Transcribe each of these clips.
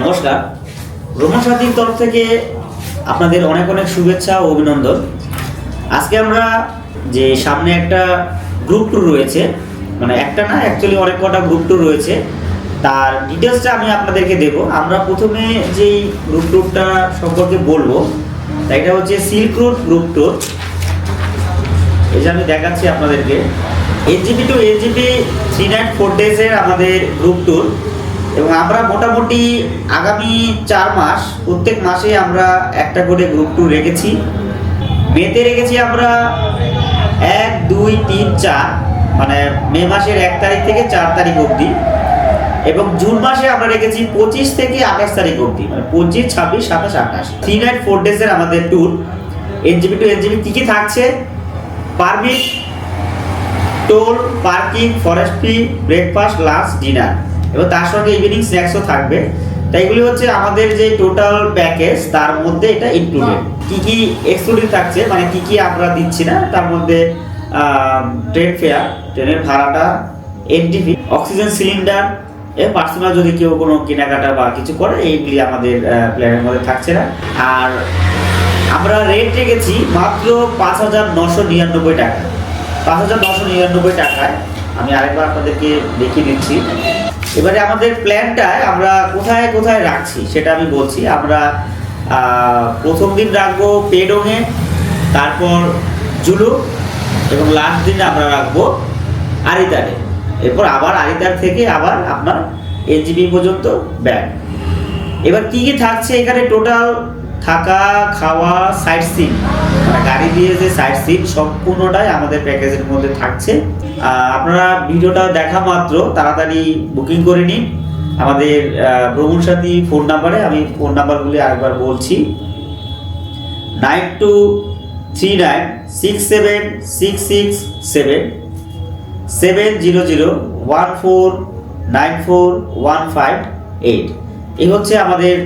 নমস্কার, ভ্রমণ সাথীর তরফ থেকে আপনাদের অনেক অনেক শুভেচ্ছা ও অভিনন্দন। আজকে আমরা যে সামনে একটা গ্রুপ ট্যুর রয়েছে, মানে একটা না, অ্যাকচুয়ালি অনেক কটা গ্রুপ ট্যুর রয়েছে, তার ডিটেলসটা আমি আপনাদেরকে দেব। আমরা প্রথমে যেই গ্রুপ ট্যুরটা সম্পর্কে বলবো, তা এটা হচ্ছে সিল্ক রুট গ্রুপ ট্যুর। এই যে আমি দেখাচ্ছি আপনাদেরকে, এনজিপি টু এনজিপি 3 নাইট 4 ডেজের আমাদের গ্রুপ ট্যুর। এবং আমরা মোটামুটি আগামী 4 মাস প্রত্যেক মাসে আমরা একটা করে গ্রুপ ট্যুর রেখেছি। মেতে রেখেছি আমরা 1, 2, 3, 4, মানে মে মাসের 1 তারিখ থেকে 4 তারিখ অবধি। এবং জুন মাসে আমরা রেখেছি 25 থেকে 28 তারিখ অবধি, মানে 25, 26, 27, 28, 3 নাইট 4 ডেজের আমাদের ট্যুর। এনজিপি টু এনজিপি কী কী থাকছে: পারমিট, টোল, পার্কিং, ফরেস্ট ফি, ব্রেকফাস্ট, লাঞ্চ, ডিনার, এবং তার সঙ্গে ইভিনিং স্ন্যাক্সও থাকবে। তাই এগুলি হচ্ছে আমাদের যে টোটাল প্যাকেজ, তার মধ্যে এটা ইনক্লুডেড। কি কি এক্সক্লুডিং থাকছে, মানে কি কি আমরা দিচ্ছি না, তার মধ্যে ট্রেন ফেয়ার, ট্রেনের ভাড়াটা, এনটিপি, অক্সিজেন সিলিন্ডার, পার্সোনাল যদি কেউ কোনো কেনাকাটা বা কিছু করে, এইগুলি আমাদের প্ল্যানের মধ্যে থাকছে না। আর আমরা রেট রেখেছি মাত্র 5,999 টাকা। 5,999 টাকায় আমি আরেকবার আপনাদেরকে দেখিয়ে দিচ্ছি। এবারে আমাদের প্ল্যানটায় আমরা কোথায় কোথায় রাখছি সেটা আমি বলছি। আমরা প্রথম দিন রাখবো পেডংয়ে, তারপর জুলু, এবং লাস্ট দিন আমরা রাখবো আরিতারে। এরপর আবার আরিতার থেকে আবার আপনার এনজিপি পর্যন্ত ব্যাক। এবার কী কী থাকছে এখানে, টোটাল থাকা, খাওয়া, সাইট সিন, মানে গাড়ি দিয়ে যে সাইট সিন সম্পূর্ণটাই আমাদের প্যাকেজের মধ্যে থাকছে। আপনারা ভিডিওটা দেখা মাত্র তাড়াতাড়ি বুকিং করে নিন আমাদের ভ্রমণ সাথী ফোন নাম্বারে। আমি ফোন নাম্বারগুলি আরেকবার বলছি: 9239676667 700149415 এই হচ্ছে আমাদের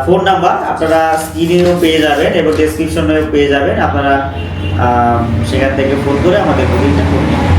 ফোন নাম্বার। আপনারা স্ক্রিনেও পেয়ে যাবেন এবং ডেসক্রিপশনেও পেয়ে যাবেন। আপনারা সেখান থেকে ফোন করে আমাদের বুকিংটা করে নেবেন।